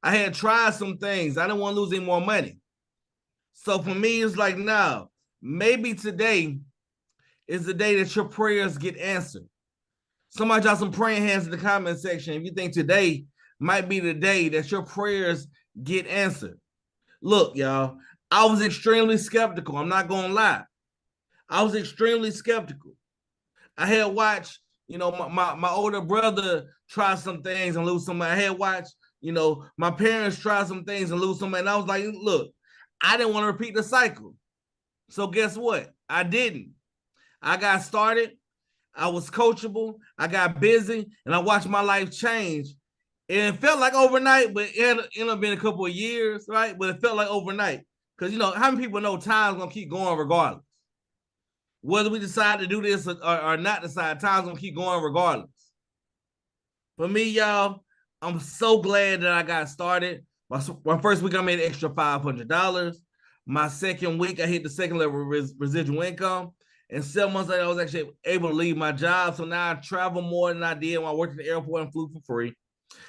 I had tried some things. I didn't want to lose any more money. So for me, it's like, now, maybe today is the day that your prayers get answered. Somebody drop some praying hands in the comment section if you think today might be the day that your prayers get answered. Look, y'all, I was extremely skeptical. I'm not going to lie. I was extremely skeptical. I had watched, my older brother try some things and lose some money. I had watched, my parents try some things and lose some money. And I was like, look, I didn't want to repeat the cycle. So guess what? I didn't. I got started. I was coachable. I got busy, and I watched my life change. And it felt like overnight, but it ended up being a couple of years, right? But it felt like overnight. Because, how many people know time's going to keep going regardless? Whether we decide to do this or not decide, time's going to keep going regardless. For me, y'all, I'm so glad that I got started. My first week, I made an extra $500. My second week, I hit the second level residual income. And 7 months later, I was actually able to leave my job. So now I travel more than I did when I worked at the airport and flew for free.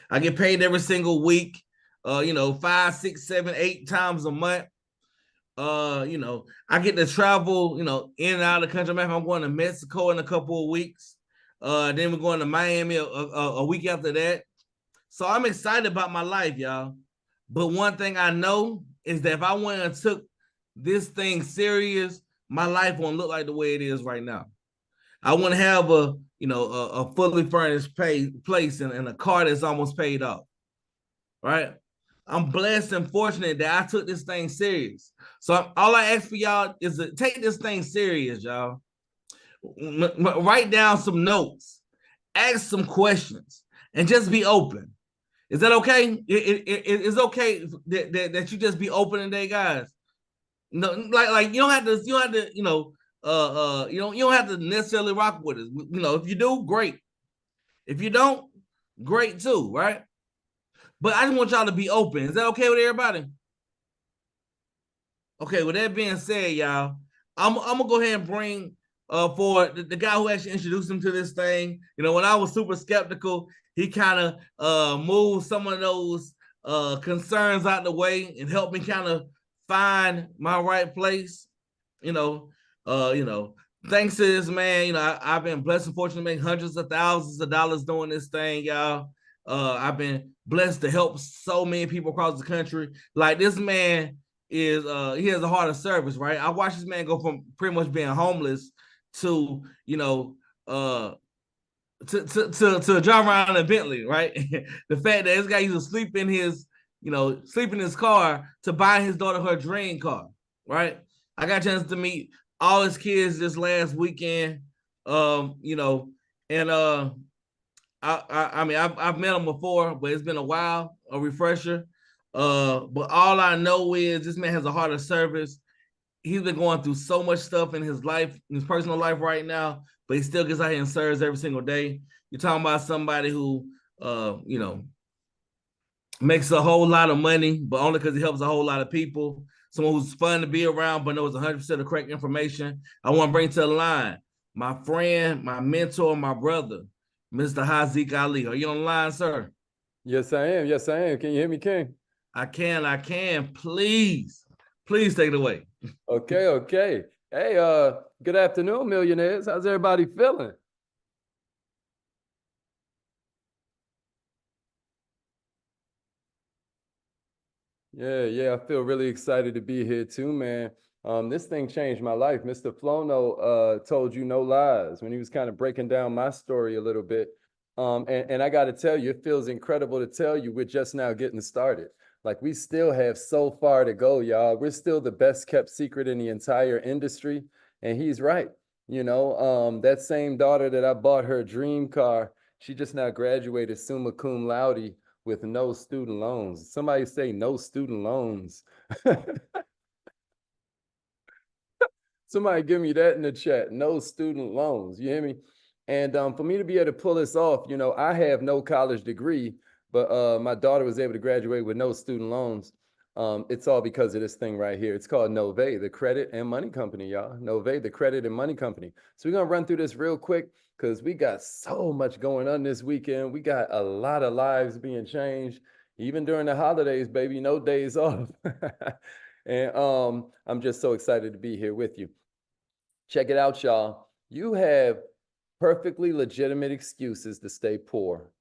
I get paid every single week, 5, 6, 7, 8 times a month. I get to travel, in and out of the country. I'm going to Mexico in a couple of weeks. Then we're going to Miami a week after that. So I'm excited about my life, y'all. But one thing I know is that if I went and took this thing serious, my life won't look like the way it is right now. I want to have a fully furnished place and a car that's almost paid off. Right? I'm blessed and fortunate that I took this thing serious. So all I ask for y'all is to take this thing serious, y'all. Write down some notes, ask some questions, and just be open. Is that okay? It's okay that you just be open today, guys. No, like you don't have to, you don't have to necessarily rock with us. If you do, great. If you don't, great too, right? But I just want y'all to be open. Is that okay with everybody? Okay, with that being said, y'all, I'm gonna go ahead and bring for the guy who actually introduced him to this thing. When I was super skeptical, he kind of moved some of those concerns out the way and helped me kind of find my right place. Thanks to this man, I've been blessed and fortunate to make hundreds of thousands of dollars doing this thing, y'all. I've been blessed to help so many people across the country. Like, this man is he has a heart of service, right? I watched this man go from pretty much being homeless to to drive around in a Bentley, right? The fact that this guy used to sleep in his car to buy his daughter her dream car, right? I got a chance to meet all his kids this last weekend, and I've met him before, but it's been a while, a refresher. But all I know is this man has a heart of service. He's been going through so much stuff in his life, in his personal life right now, but he still gets out here and serves every single day. You're talking about somebody who, makes a whole lot of money, but only because he helps a whole lot of people. Someone who's fun to be around, but knows 100% of correct information. I want to bring to the line my friend, my mentor, my brother, Mr. Haziq Ali. Are you on the line, sir? Yes, I am. Yes, I am. Can you hear me, King? I can. Please take it away. Okay. Hey, good afternoon, millionaires. How's everybody feeling? Yeah, I feel really excited to be here too, man. This thing changed my life. Mr. Flono told you no lies when he was kind of breaking down my story a little bit. And I got to tell you, it feels incredible to tell you we're just now getting started. Like, we still have so far to go, y'all. We're still the best kept secret in the entire industry. And he's right. That same daughter that I bought her dream car, she just now graduated summa cum laude with no student loans. Somebody say no student loans. Somebody give me that in the chat. No student loans. You hear me? And for me to be able to pull this off, I have no college degree, but my daughter was able to graduate with no student loans. It's all because of this thing right here. It's called Nove, the credit and money company, y'all. Nove, the credit and money company. So we're going to run through this real quick because we got so much going on this weekend. We got a lot of lives being changed. even during the holidays, baby, no days off. And I'm just so excited to be here with you. Check it out, y'all. You have perfectly legitimate excuses to stay poor.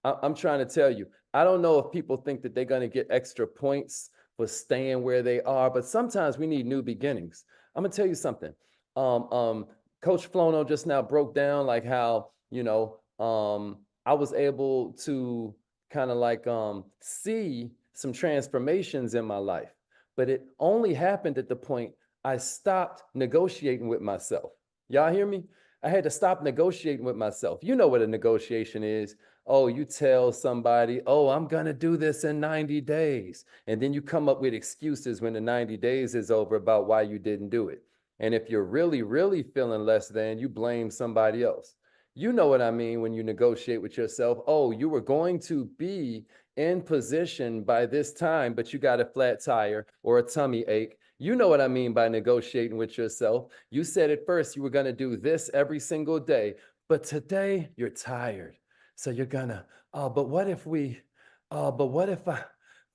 I'm trying to tell you, I don't know if people think that they're going to get extra points for staying where they are, but sometimes we need new beginnings. I'm going to tell you something. Um, um, Coach Flono just now broke down like how, I was able to kind of like see some transformations in my life, but it only happened at the point I stopped negotiating with myself. Y'all hear me? I had to stop negotiating with myself. You know what a negotiation is. Oh, you tell somebody, oh, I'm going to do this in 90 days. And then you come up with excuses when the 90 days is over about why you didn't do it. And if you're really, really feeling less than, you blame somebody else. You know what I mean when you negotiate with yourself. Oh, you were going to be in position by this time, but you got a flat tire or a tummy ache. You know what I mean by negotiating with yourself. You said at first you were going to do this every single day, but today you're tired. So you're gonna, but what if we, but what if I,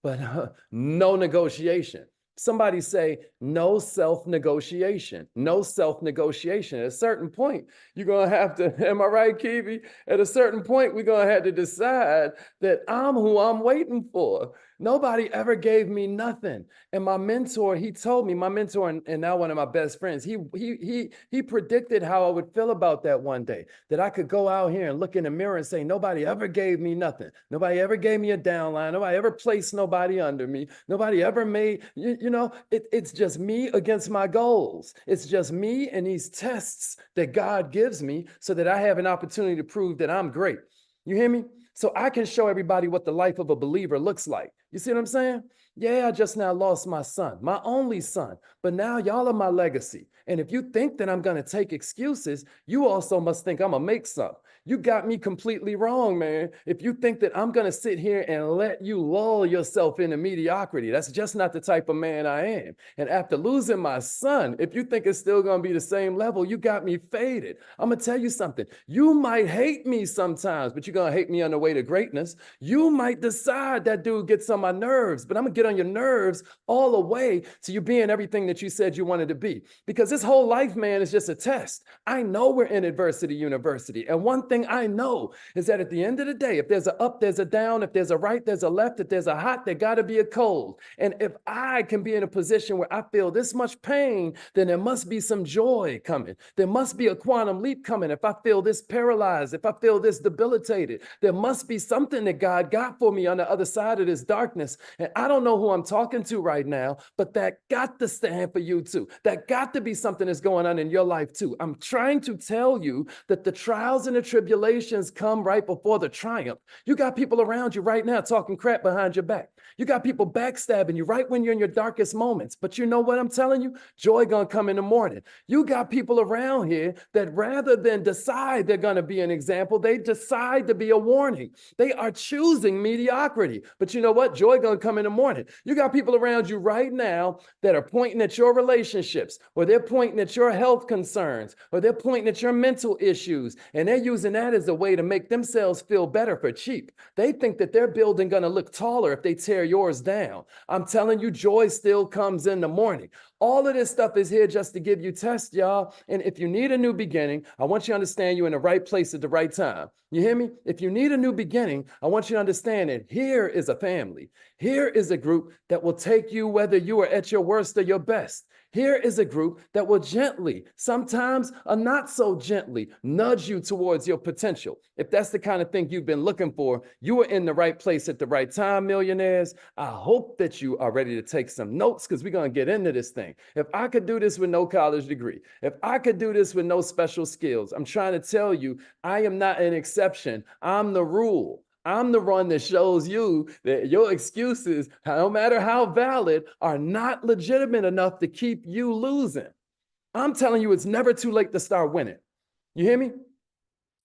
but no negotiation. Somebody say no self-negotiation, no self-negotiation. At a certain point, you're gonna have to, am I right, Kiwi? At a certain point, we're gonna have to decide that I'm who I'm waiting for. Nobody ever gave me nothing. And my mentor, he told me, my mentor and now one of my best friends, he predicted how I would feel about that one day, that I could go out here and look in the mirror and say, nobody ever gave me nothing. Nobody ever gave me a downline. Nobody ever placed nobody under me. Nobody ever made, it's just me against my goals. It's just me and these tests that God gives me so that I have an opportunity to prove that I'm great. You hear me? So I can show everybody what the life of a believer looks like. You see what I'm saying? Yeah, I just now lost my son, my only son, but now y'all are my legacy. And if you think that I'm going to take excuses, you also must think I'm going to make some. You got me completely wrong, man. If you think that I'm going to sit here and let you lull yourself into mediocrity, that's just not the type of man I am. And after losing my son, if you think it's still going to be the same level, you got me faded. I'm going to tell you something. You might hate me sometimes, but you're going to hate me on the way to greatness. You might decide that dude gets on my nerves, but I'm going to get on your nerves all the way to you being everything that you said you wanted to be. Because this whole life, man, is just a test. I know we're in adversity university. And one thing I know is that at the end of the day, if there's a up, there's a down, if there's a right, there's a left, if there's a hot, there got to be a cold. And if I can be in a position where I feel this much pain, then there must be some joy coming. There must be a quantum leap coming. If I feel this paralyzed, if I feel this debilitated, there must be something that God got for me on the other side of this darkness. And I don't know who I'm talking to right now, but that got to stand for you too. That got to be something that's going on in your life too. I'm trying to tell you that the trials and the tribulations come right before the triumph. You got people around you right now talking crap behind your back. You got people backstabbing you right when you're in your darkest moments. But you know what I'm telling you? Joy gonna come in the morning. You got people around here that rather than decide they're gonna be an example, they decide to be a warning. They are choosing mediocrity. But you know what? Joy gonna come in the morning. You got people around you right now that are pointing at your relationships, or they're pointing at your health concerns, or they're pointing at your mental issues, and they're using that as a way to make themselves feel better for cheap. They think that their building gonna look taller if they tear yours down. I'm telling you, joy still comes in the morning. All of this stuff is here just to give you tests, y'all. And if you need a new beginning, I want you to understand you're in the right place at the right time. You hear me? If you need a new beginning, I want you to understand that here is a family. Here is a group that will take you whether you are at your worst or your best. Here is a group that will gently, sometimes not so gently, nudge you towards your potential. If that's the kind of thing you've been looking for, you are in the right place at the right time, millionaires. I hope that you are ready to take some notes because we're going to get into this thing. If I could do this with no college degree, if I could do this with no special skills, I'm trying to tell you, I am not an exception. I'm the rule. I'm the one that shows you that your excuses, no matter how valid, are not legitimate enough to keep you losing. I'm telling you, it's never too late to start winning. You hear me?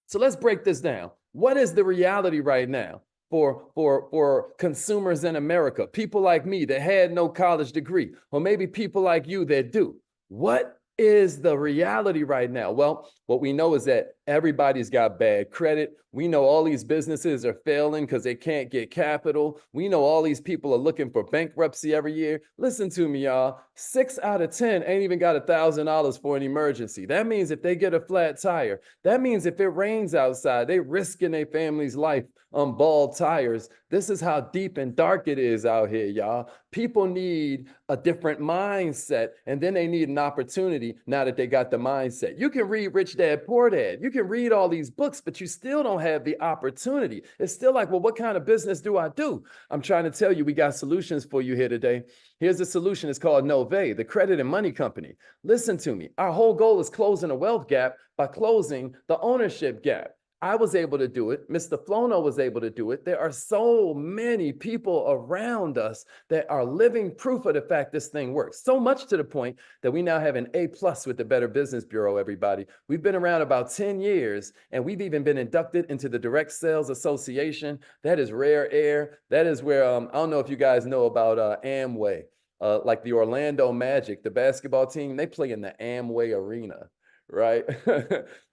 So let's break this down. What is the reality right now for consumers in America? People like me that had no college degree, or maybe people like you that do. What is the reality right now? Well, what we know is that Everybody's got bad credit. We know all these businesses are failing because they can't get capital. We know all these people are looking for bankruptcy every year. Listen to me, y'all. 6 out of 10 ain't even got $1,000 for an emergency. That means if they get a flat tire, that means if it rains outside, they risking their family's life on bald tires. This is how deep and dark it is out here, y'all. People need a different mindset, and then they need an opportunity now that they got the mindset. You can read Rich Dad, Poor Dad. You can read all these books, but you still don't have the opportunity. It's still like, well, what kind of business do I do? I'm trying to tell you, we got solutions for you here today. Here's the solution. It's called Nove, the credit and money company. Listen to me. Our whole goal is closing a wealth gap by closing the ownership gap. I was able to do it. Mr. Flono was able to do it. There are so many people around us that are living proof of the fact this thing works. So much to the point that we now have an A+ with the Better Business Bureau, everybody. We've been around about 10 years, and we've even been inducted into the Direct Sales Association. That is rare air. That is where, I don't know if you guys know about Amway. Like the Orlando Magic, the basketball team, they play in the Amway Arena. Right?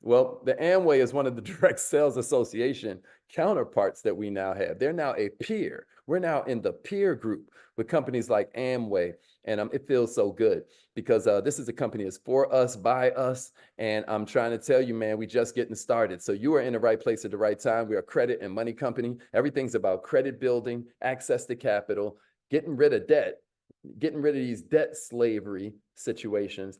Well, the Amway is one of the Direct Sales Association counterparts that we now have. They're now a peer. We're now in the peer group with companies like Amway. And it feels so good because this is a company that's for us, by us. And I'm trying to tell you, man, we just getting started. So you are in the right place at the right time. We are a credit and money company. Everything's about credit building, access to capital, getting rid of debt, getting rid of these debt slavery situations.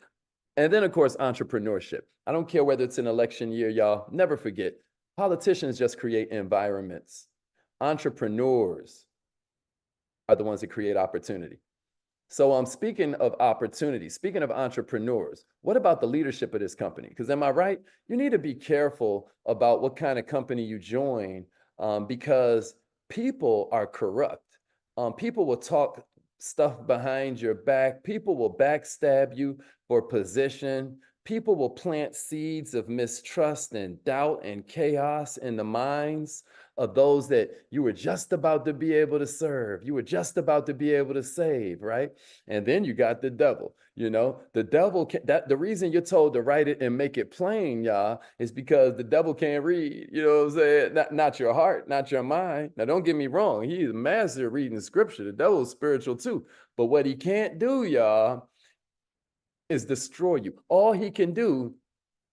And then, of course, entrepreneurship. I don't care whether it's an election year, y'all. Never forget, politicians just create environments. Entrepreneurs are the ones that create opportunity. So I'm speaking of opportunity, speaking of entrepreneurs, what about the leadership of this company? Because am I right? You need to be careful about what kind of company you join because people are corrupt. People will talk stuff behind your back. People will backstab you for position. People will plant seeds of mistrust and doubt and chaos in the minds of those that you were just about to be able to serve. You were just about to be able to save, right? And then you got the devil. You know, the devil, the reason you're told to write it and make it plain, y'all, is because the devil can't read. You know what I'm saying? Not your heart, not your mind. Now, don't get me wrong. He's a master of reading scripture. The devil's spiritual too. But what he can't do, y'all, is destroy you. All he can do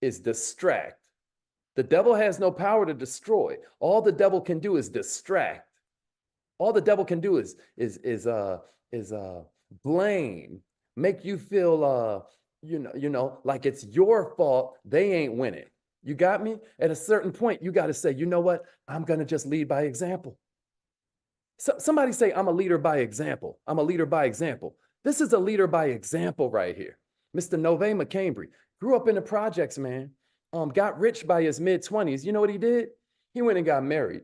is distract. The devil has no power to destroy. All the devil can do is distract. All the devil can do is blame, make you feel like it's your fault. They ain't winning. You got me? At a certain point, you got to say, you know what? I'm gonna just lead by example. Somebody say, I'm a leader by example. I'm a leader by example. This is a leader by example right here. Mr. Nove McCambry grew up in the projects, man. Got rich by his mid-20s. You know what he did? He went and got married.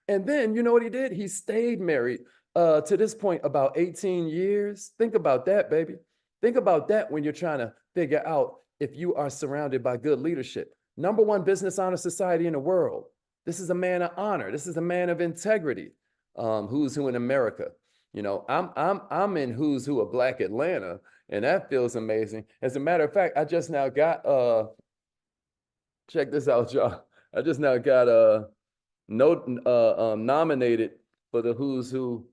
And then, you know what he did? He stayed married to this point about 18 years. Think about that, baby. Think about that when you're trying to figure out if you are surrounded by good leadership. #1 business honor society in the world. This is a man of honor. This is a man of integrity. Who's who in America? You know, I'm in who's who of Black Atlanta, and that feels amazing. As a matter of fact, I just now got check this out, y'all. I just now got nominated for the who's who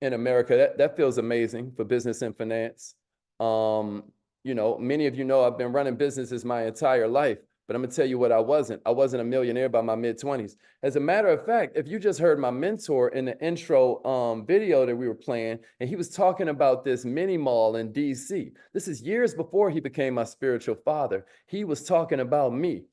in America. That feels amazing for business and finance. You know, many of you know I've been running businesses my entire life, but I'm gonna tell you what I wasn't. I wasn't a millionaire by my mid-20s. As a matter of fact, if you just heard my mentor in the intro video that we were playing, and he was talking about this mini mall in DC. This is years before he became my spiritual father. He was talking about me.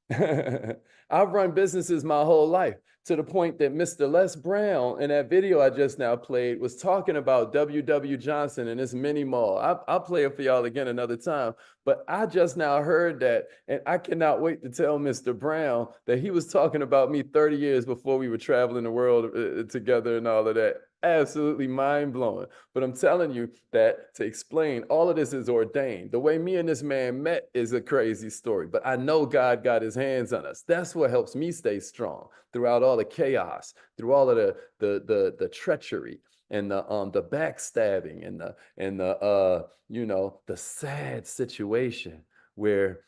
I've run businesses my whole life to the point that Mr. Les Brown in that video I just now played was talking about W.W. Johnson and this mini mall. I'll play it for y'all again another time, but I just now heard that, and I cannot wait to tell Mr. Brown that he was talking about me 30 years before we were traveling the world together and all of that. Absolutely mind-blowing. But I'm telling you that to explain, all of this is ordained. The way me and this man met is a crazy story, but I know God got his hands on us. That's what helps me stay strong throughout all the chaos, through all of the treachery and the backstabbing and the sad situation where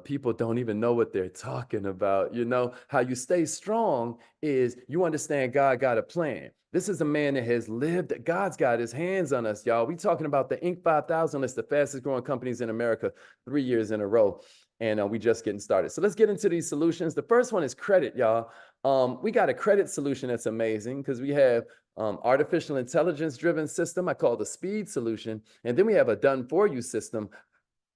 people don't even know what they're talking about. You know, how you stay strong is you understand God got a plan. This is a man that has lived. God's got his hands on us, y'all. We talking about the Inc. 5000 list, the fastest growing companies in America, 3 years in a row. And we just getting started. So let's get into these solutions. The first one is credit, y'all. We got a credit solution that's amazing because we have artificial intelligence driven system I call the speed solution. And then we have a done for you system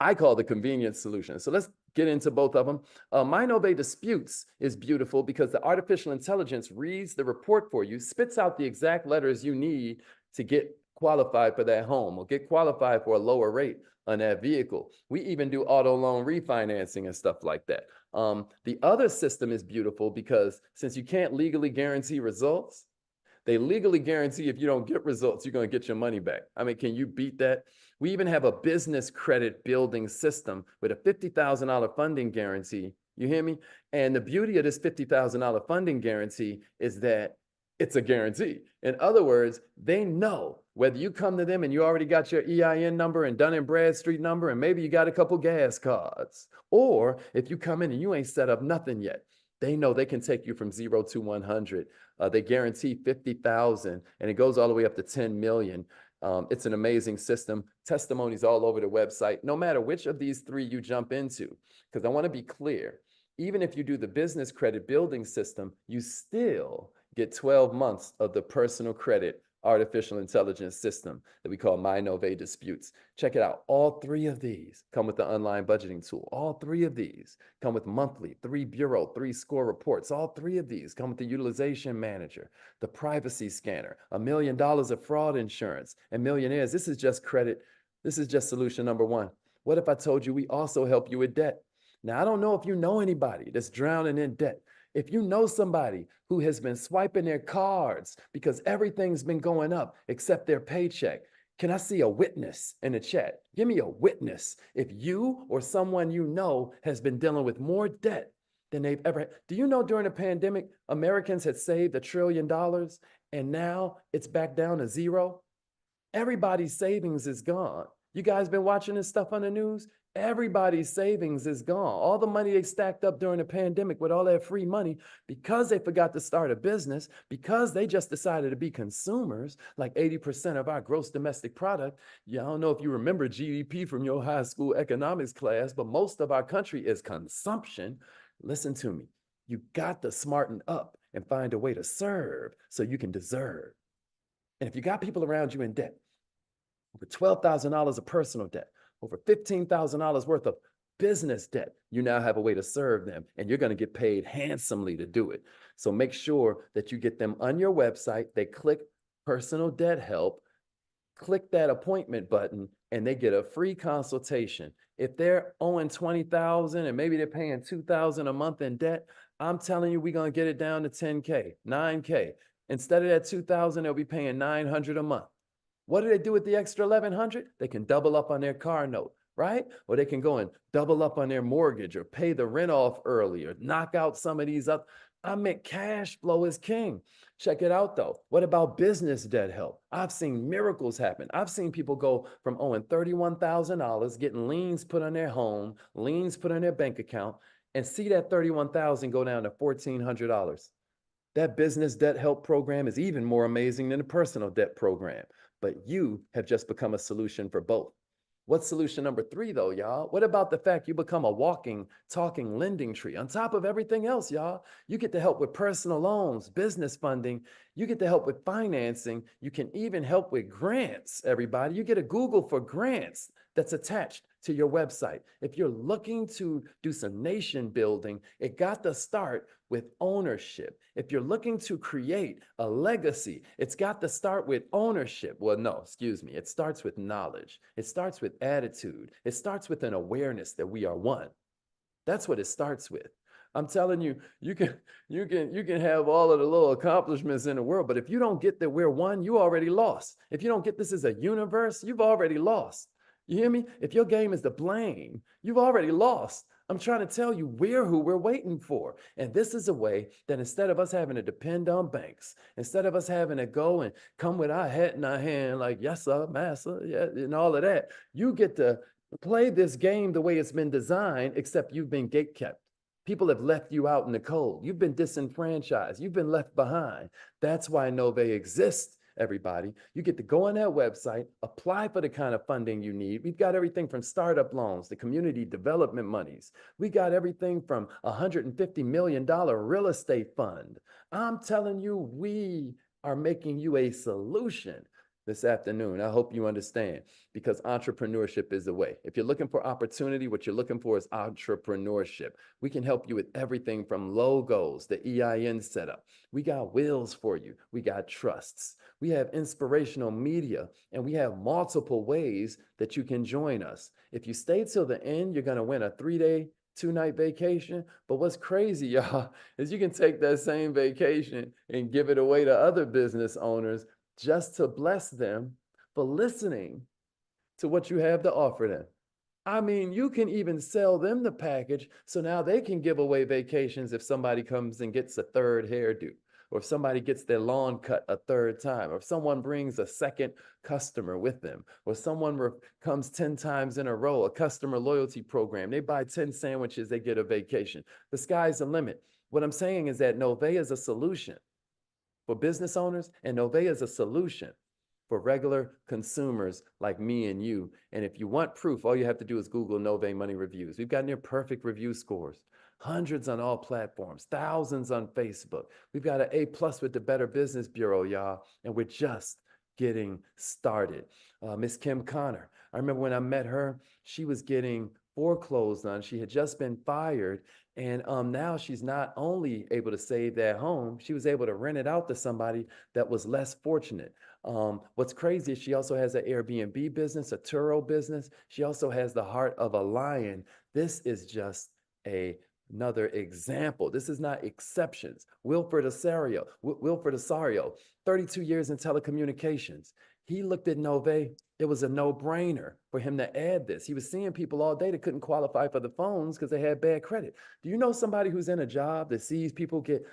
I call the convenience solution. So let's get into both of them. Minove Disputes is beautiful because the artificial intelligence reads the report for you, spits out the exact letters you need to get qualified for that home or get qualified for a lower rate on that vehicle. We even do auto loan refinancing and stuff like that. The other system is beautiful because since you can't legally guarantee results, they legally guarantee if you don't get results, you're going to get your money back. I mean, can you beat that? We even have a business credit building system with a $50,000 funding guarantee. You hear me? And the beauty of this $50,000 funding guarantee is that it's a guarantee. In other words, they know whether you come to them and you already got your EIN number and Dun and Bradstreet number, and maybe you got a couple gas cards, or if you come in and you ain't set up nothing yet, they know they can take you from 0 to 100. They guarantee 50,000 and it goes all the way up to 10 million. It's an amazing system. Testimonies all over the website, no matter which of these three you jump into, because I want to be clear. Even if you do the business credit building system, you still get 12 months of the personal credit artificial intelligence system that we call Minove Disputes. Check it out. All three of these come with the online budgeting tool. All three of these come with monthly, 3 bureau, 3 score reports. All three of these come with the utilization manager, the privacy scanner, $1 million of fraud insurance, and millionaires. This is just credit. This is just solution number one. What if I told you we also help you with debt? Now, I don't know if you know anybody that's drowning in debt. If you know somebody who has been swiping their cards because everything's been going up except their paycheck, can I see a witness in the chat? Give me a witness if you or someone you know has been dealing with more debt than they've ever had. Do you know during the pandemic, Americans had saved $1 trillion and now it's back down to zero? Everybody's savings is gone. You guys been watching this stuff on the news? Everybody's savings is gone. All the money they stacked up during the pandemic with all that free money, because they forgot to start a business, because they just decided to be consumers, like 80% of our gross domestic product. Yeah, I don't know if you remember GDP from your high school economics class, but most of our country is consumption. Listen to me. You got to smarten up and find a way to serve so you can deserve. And if you got people around you in debt, over $12,000 of personal debt, over $15,000 worth of business debt, you now have a way to serve them, and you're going to get paid handsomely to do it. So make sure that you get them on your website. They click personal debt help, click that appointment button, and they get a free consultation. If they're owing $20,000 and maybe they're paying $2,000 a month in debt, I'm telling you, we're going to get it down to $10K, $9K. Instead of that $2,000, they'll be paying $900 a month. What do they do with the extra $1,100? They can double up on their car note, right? Or they can go and double up on their mortgage or pay the rent off early or knock out some of these up. I mean, cash flow is king. Check it out though. What about business debt help? I've seen miracles happen. I've seen people go from owing $31,000, getting liens put on their home, liens put on their bank account, and see that $31,000 go down to $1,400. That business debt help program is even more amazing than the personal debt program. But you have just become a solution for both. What's solution number 3 though, y'all? What about the fact you become a walking, talking lending tree? On top of everything else, y'all, you get to help with personal loans, business funding. You get to help with financing. You can even help with grants, everybody. You get a Google for grants that's attached to your website. If you're looking to do some nation building, it got to start with ownership. If you're looking to create a legacy, it's got to start with ownership. Well, no, excuse me. It starts with knowledge. It starts with attitude. It starts with an awareness that we are one. That's what it starts with. I'm telling you, you can have all of the little accomplishments in the world, but if you don't get that we're one, you already lost. If you don't get this as a universe, you've already lost. You hear me? If your game is to blame, you've already lost. I'm trying to tell you, we're who we're waiting for. And this is a way that instead of us having to depend on banks, instead of us having to go and come with our hat in our hand, like, yes, sir, massa, yeah, and all of that, you get to play this game the way it's been designed, except you've been gatekept. People have left you out in the cold. You've been disenfranchised. You've been left behind. That's why Nove exists, everybody. You get to go on that website, apply for the kind of funding you need. We've got everything from startup loans to community development monies. We got everything from $150 million real estate fund. I'm telling you, we are making you a solution this afternoon. I hope you understand, because entrepreneurship is the way. If you're looking for opportunity, what you're looking for is entrepreneurship. We can help you with everything from logos, the EIN setup. We got wills for you. We got trusts. We have inspirational media, and we have multiple ways that you can join us. If you stay till the end, you're going to win a 3-day, 2-night vacation. But what's crazy, y'all, is you can take that same vacation and give it away to other business owners just to bless them for listening to what you have to offer them. I mean, you can even sell them the package so now they can give away vacations if somebody comes and gets a third hairdo, or if somebody gets their lawn cut a third time, or if someone brings a second customer with them, or someone comes 10 times in a row, a customer loyalty program. They buy 10 sandwiches, they get a vacation. The sky's the limit. What I'm saying is that Nove is a solution for business owners, and Nove is a solution for regular consumers like me and you. And if you want proof, all you have to do is Google Nove Money Reviews. We've got near perfect review scores, hundreds on all platforms, thousands on Facebook. We've got an A+ with the Better Business Bureau, y'all, and we're just getting started. Miss Kim Connor, I remember when I met her, she was getting foreclosed on. She had just been fired. And now she's not only able to save that home, she was able to rent it out to somebody that was less fortunate. What's crazy is she also has an Airbnb business, a Turo business. She also has the heart of a lion. This is just another example. This is not exceptions. Wilfred Osario, 32 years in telecommunications. He looked at Nove. It was a no-brainer for him to add this. He was seeing people all day that couldn't qualify for the phones because they had bad credit. Do you know somebody who's in a job that sees people get,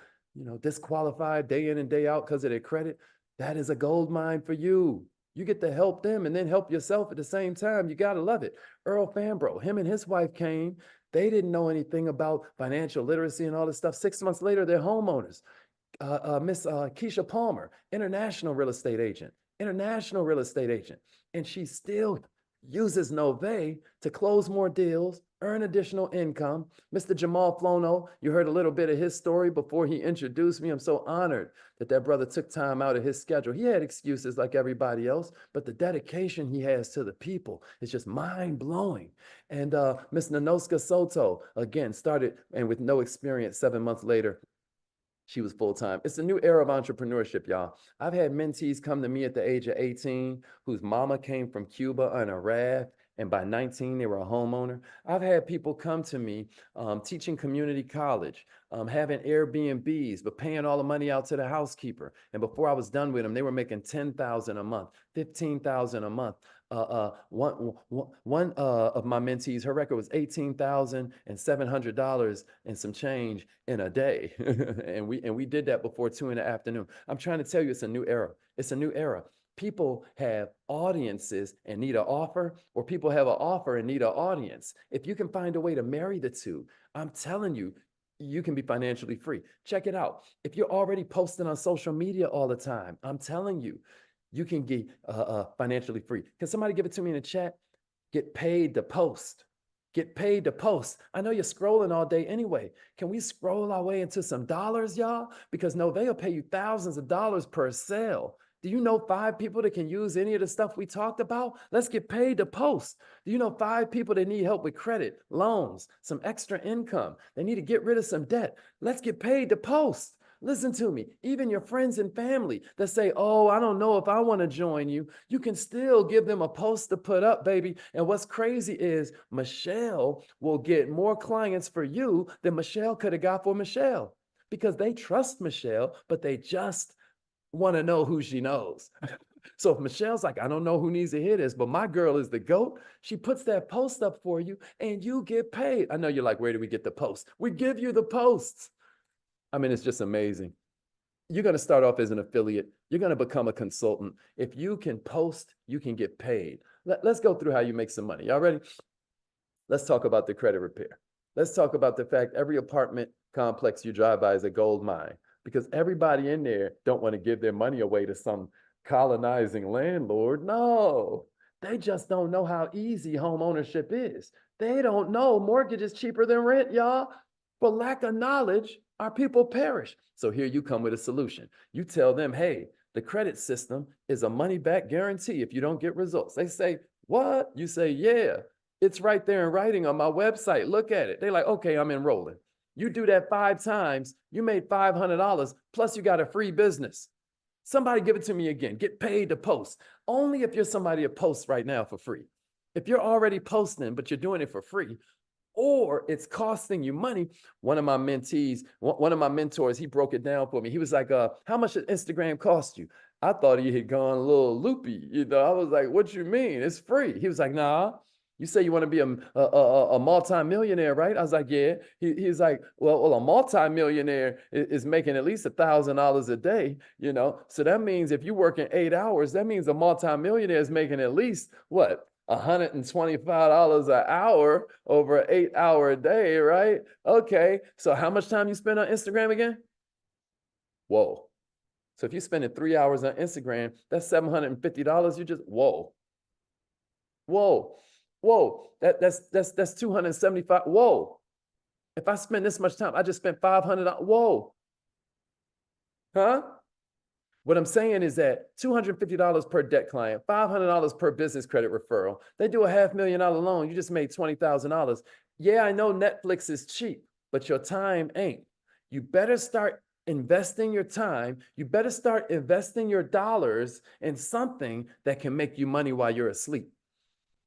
disqualified day in and day out because of their credit? That is a gold mine for you. You get to help them and then help yourself at the same time. You got to love it. Earl Fambro, him and his wife came. They didn't know anything about financial literacy and all this stuff. 6 months later, they're homeowners. Miss Keisha Palmer, international real estate agent. And she still uses Nove to close more deals, earn additional income. Mr. Jamal Flono, you heard a little bit of his story before he introduced me. I'm so honored that brother took time out of his schedule. He had excuses like everybody else, but the dedication he has to the people is just mind-blowing. And Miss Nanoska Soto, again, started, and with no experience, 7 months later, she was full-time. It's a new era of entrepreneurship, y'all. I've had mentees come to me at the age of 18 whose mama came from Cuba on a raft, and by 19, they were a homeowner. I've had people come to me teaching community college, having Airbnbs, but paying all the money out to the housekeeper. And before I was done with them, they were making $10,000 a month, $15,000 a month. One of my mentees, her record was $18,700 and some change in a day. and we did that before 2 in the afternoon. I'm trying to tell you, it's a new era. It's a new era. People have audiences and need an offer, or people have an offer and need an audience. If you can find a way to marry the two, I'm telling you, you can be financially free. Check it out. If you're already posting on social media all the time, I'm telling you, you can get financially free. Can somebody give it to me in the chat? Get paid to post. Get paid to post. I know you're scrolling all day anyway. Can we scroll our way into some dollars, y'all? Because Nove will pay you thousands of dollars per sale. Do you know 5 people that can use any of the stuff we talked about? Let's get paid to post. Do you know 5 people that need help with credit, loans, some extra income? They need to get rid of some debt. Let's get paid to post. Listen to me. Even your friends and family that say, oh, I don't know if I want to join you, you can still give them a post to put up, baby. And what's crazy is Michelle will get more clients for you than Michelle could have got for Michelle, because they trust Michelle, but they just want to know who she knows. So if Michelle's like, I don't know who needs to hear this, but my girl is the GOAT, she puts that post up for you and you get paid. I know you're like, where do we get the post? We give you the posts. I mean, it's just amazing. You're going to start off as an affiliate. You're going to become a consultant. If you can post, you can get paid. Let's go through how you make some money. Y'all ready? Let's talk about the credit repair. Let's talk about the fact every apartment complex you drive by is a gold mine because everybody in there don't want to give their money away to some colonizing landlord. No, they just don't know how easy home ownership is. They don't know mortgage is cheaper than rent, y'all. For lack of knowledge, our people perish. So here you come with a solution. You tell them, hey, the credit system is a money back guarantee if you don't get results. They say, what? You say, yeah, it's right there in writing on my website. Look at it. They're like, okay, I'm enrolling. You do that 5 times, you made $500, plus you got a free business. Somebody give it to me again. Get paid to post. Only if you're somebody that posts right now for free. If you're already posting, but you're doing it for free, or it's costing you money. One of my mentees, one of my mentors, he broke it down for me. He was like, how much did Instagram cost you? I thought he had gone a little loopy. You know, I was like, what you mean? It's free. He was like, nah. You say you want to be a multi-millionaire, right? I was like, yeah. He's like, well, a multi-millionaire is making at least $1,000 a day, you know? So that means if you're working 8 hours, that means a multi-millionaire is making at least what? $125 an hour over an 8-hour day, right? Okay. So how much time you spend on Instagram again? Whoa. So if you're spending 3 hours on Instagram, that's $750. You just, whoa. Whoa. Whoa, that's 275. Whoa. If I spend this much time, I just spent $500. Whoa. Huh? What I'm saying is that $250 per debt client, $500 per business credit referral. They do a $500,000 loan. You just made $20,000. Yeah, I know Netflix is cheap, but your time ain't. You better start investing your time. You better start investing your dollars in something that can make you money while you're asleep.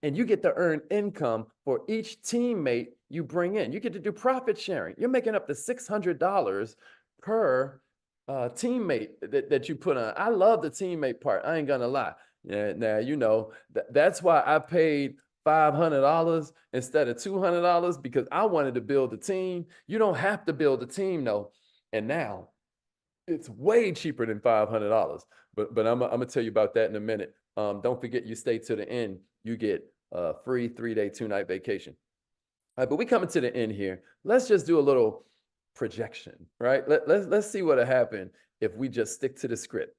And you get to earn income for each teammate you bring in. You get to do profit sharing. You're making up to $600 per teammate that you put on. I love the teammate part. I ain't gonna lie. Yeah, now you know that's why I paid $500 instead of $200 because I wanted to build a team. You don't have to build a team though. And now it's way cheaper than $500. But I'm gonna tell you about that in a minute. Don't forget, you stay to the end. You get a free 3-day, 2-night vacation. All right, but we coming to the end here. Let's just do a little projection, right? Let's see what'll happen if we just stick to the script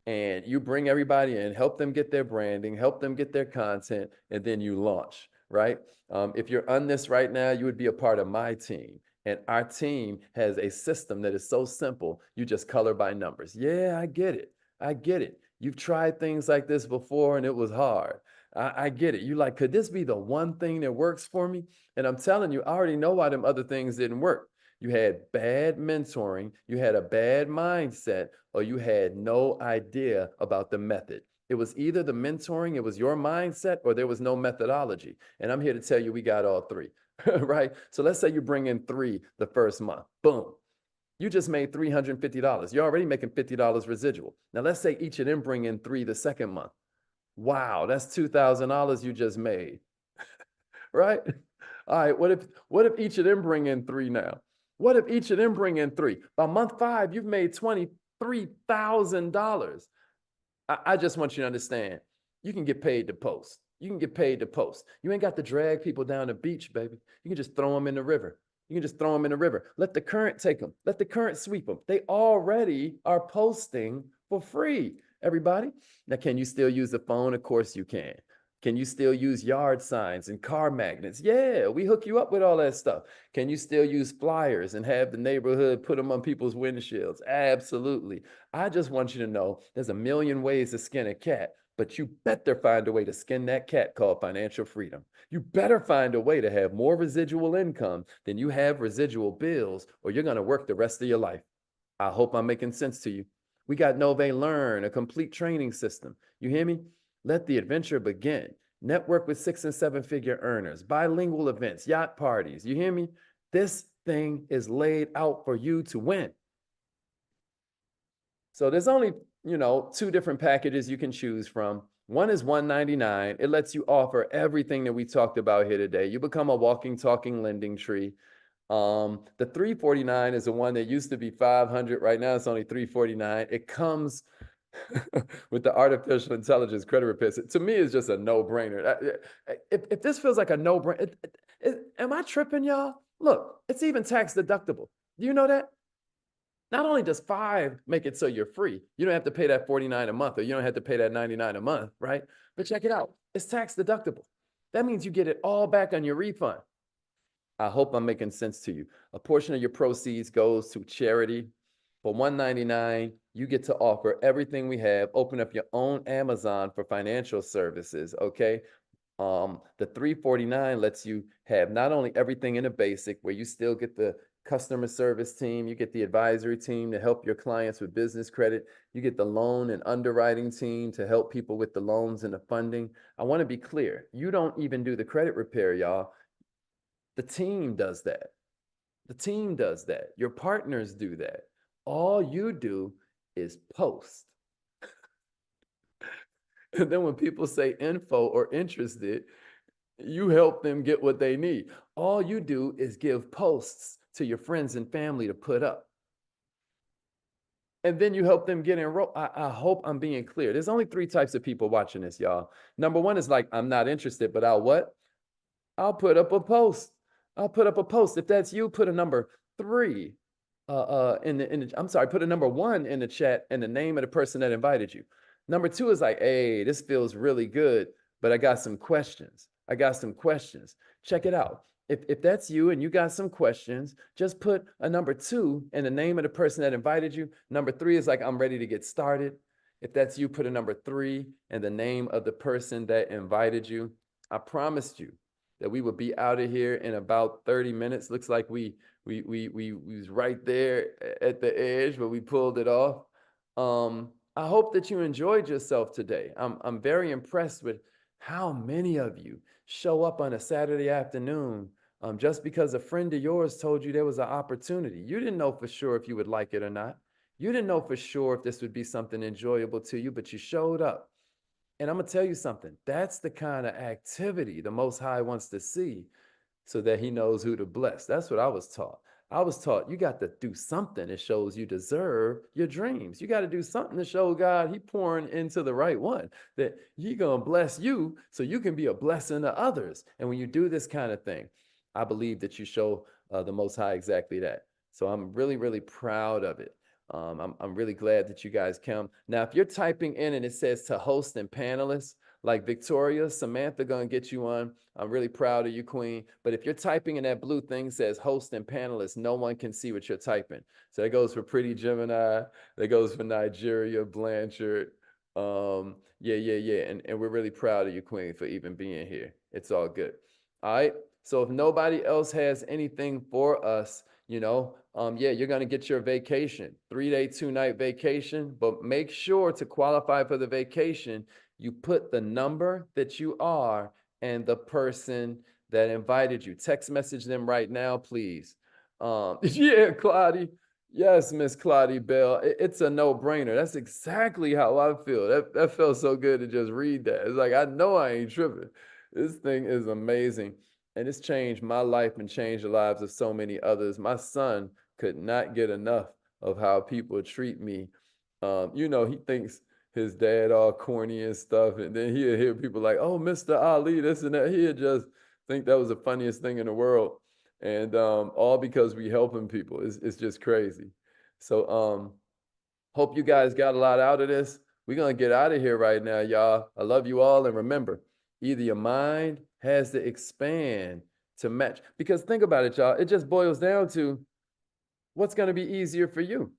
and you bring everybody in, help them get their branding, help them get their content, and then you launch, right? If you're on this right now, you would be a part of my team. And our team has a system that is so simple. You just color by numbers. Yeah, I get it. I get it. You've tried things like this before and it was hard. I get it. You like, could this be the one thing that works for me? And I'm telling you, I already know why them other things didn't work. You had bad mentoring, you had a bad mindset, or you had no idea about the method. It was either the mentoring, it was your mindset, or there was no methodology. And I'm here to tell you we got all three, right? So let's say you bring in 3 the first month. Boom. You just made $350. You're already making $50 residual. Now let's say each of them bring in 3 the second month. Wow, that's $2,000 you just made, right? All right, what if each of them bring in 3 now? What if each of them bring in 3? By month 5, you've made $23,000. I just want you to understand, you can get paid to post. You can get paid to post. You ain't got to drag people down the beach, baby. You can just throw them in the river. You can just throw them in the river. Let the current take them. Let the current sweep them. They already are posting for free, everybody. Now, can you still use the phone? Of course you can. Can you still use yard signs and car magnets? Yeah, we hook you up with all that stuff. Can you still use flyers and have the neighborhood put them on people's windshields? Absolutely. I just want you to know there's a million ways to skin a cat, but you better find a way to skin that cat called financial freedom. You better find a way to have more residual income than you have residual bills, or you're going to work the rest of your life. I hope I'm making sense to you. We got Nove Learn, a complete training system. You hear me? Let the adventure begin. Network with 6- and 7-figure earners, bilingual events, yacht parties. You hear me? This thing is laid out for you to win. So there's only, 2 different packages you can choose from. One is $199. It lets you offer everything that we talked about here today. You become a walking, talking lending tree. The $349 is the one that used to be $500. Right now it's only $349. It comes with the artificial intelligence credit repair. To me, it's just a no-brainer. If this feels like a no-brainer, am I tripping, y'all? Look, it's even tax deductible. Do you know that? Not only does 5 make it so you're free, you don't have to pay that $49 a month, or you don't have to pay that $99 a month, right? But check it out, it's tax deductible. That means you get it all back on your refund. I hope I'm making sense to you. A portion of your proceeds goes to charity. For $199, you get to offer everything we have. Open up your own Amazon for financial services, okay? The $349 lets you have not only everything in a basic, where you still get the customer service team, you get the advisory team to help your clients with business credit, you get the loan and underwriting team to help people with the loans and the funding. I want to be clear, you don't even do the credit repair, y'all. The team does that. The team does that. Your partners do that. All you do is post. And then when people say info or interested, you help them get what they need. All you do is give posts to your friends and family to put up. And then you help them get enrolled. I hope I'm being clear. There's only 3 types of people watching this, y'all. Number 1 is like, I'm not interested, but I'll what? I'll put up a post. I'll put up a post. If that's you, put a number 3 I'm sorry, put a number 1 in the chat and the name of the person that invited you. Number 2 is like, hey, this feels really good, but I got some questions. I got some questions. Check it out. If that's you and you got some questions, just put a number 2 and the name of the person that invited you. Number 3 is like, I'm ready to get started. If that's you, put a number 3 and the name of the person that invited you. I promised you that we would be out of here in about 30 minutes. Looks like we was right there at the edge, but we pulled it off. I hope that you enjoyed yourself today. I'm very impressed with how many of you show up on a Saturday afternoon just because a friend of yours told you there was an opportunity. You didn't know for sure if you would like it or not. You didn't know for sure if this would be something enjoyable to you, but you showed up. And I'm going to tell you something. That's the kind of activity the Most High wants to see so that he knows who to bless. That's what I was taught. I was taught you got to do something that shows you deserve your dreams. You got to do something to show God he pouring into the right one, that he going to bless you so you can be a blessing to others. And when you do this kind of thing, I believe that you show the Most High exactly that. So I'm really, really proud of it. I'm really glad that you guys come. Now, if you're typing in and it says to host and panelists, like Victoria, Samantha gonna get you on. I'm really proud of you, Queen. But if you're typing in that blue thing says host and panelists, no one can see what you're typing. So that goes for Pretty Gemini. That goes for Nigeria, Blanchard. Yeah. And we're really proud of you, Queen, for even being here. It's all good. All right. So if nobody else has anything for us, yeah, you're going to get your vacation, 3-day, 2-night vacation, but make sure to qualify for the vacation. You put the number that you are and the person that invited you. Text message them right now, please. Yeah, Claudie. Yes, Miss Claudie Bell. It's a no-brainer. That's exactly how I feel. That felt so good to just read that. It's like, I know I ain't tripping. This thing is amazing. And it's changed my life and changed the lives of so many others. My son could not get enough of how people treat me. He thinks his dad all corny and stuff, and then he'll hear people like, oh, Mr. Ali, this and that. He'll just think that was the funniest thing in the world. And all because we helping people. It's just crazy. So hope you guys got a lot out of this. We're going to get out of here right now, y'all. I love you all. And remember, either your mind has to expand to match. Because think about it, y'all. It just boils down to what's going to be easier for you.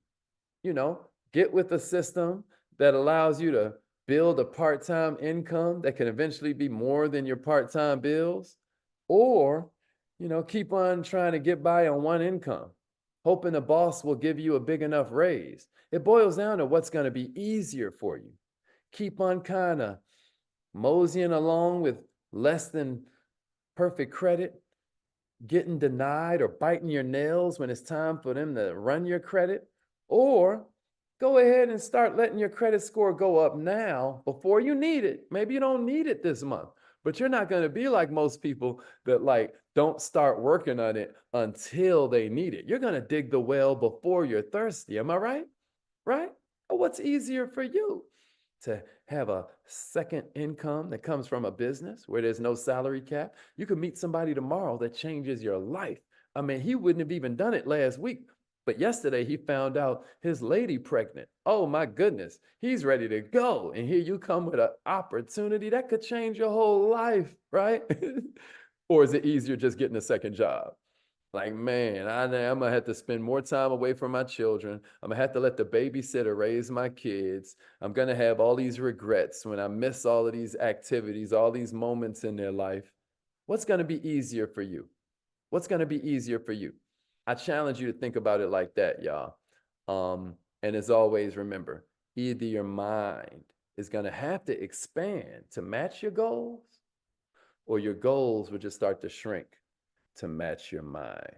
Get with a system that allows you to build a part-time income that can eventually be more than your part-time bills, or, keep on trying to get by on one income, hoping the boss will give you a big enough raise. It boils down to what's going to be easier for you. Keep on kind of moseying along with less than perfect credit, getting denied or biting your nails when it's time for them to run your credit, or go ahead and start letting your credit score go up now before you need it. Maybe you don't need it this month, but you're not going to be like most people that don't start working on it until they need it. You're going to dig the well before you're thirsty. Am I right? Right? What's easier for you? to have a second income that comes from a business where there's no salary cap. You could meet somebody tomorrow that changes your life. I mean, he wouldn't have even done it last week, but yesterday he found out his lady pregnant. Oh my goodness, he's ready to go. And here you come with an opportunity that could change your whole life, right? Or is it easier just getting a second job? Like, man, I'm gonna have to spend more time away from my children. I'm gonna have to let the babysitter raise my kids. I'm gonna have all these regrets when I miss all of these activities, all these moments in their life. What's gonna be easier for you? What's gonna be easier for you? I challenge you to think about it like that, y'all. And as always, remember, either your mind is gonna have to expand to match your goals, or your goals will just start to shrink to match your mind.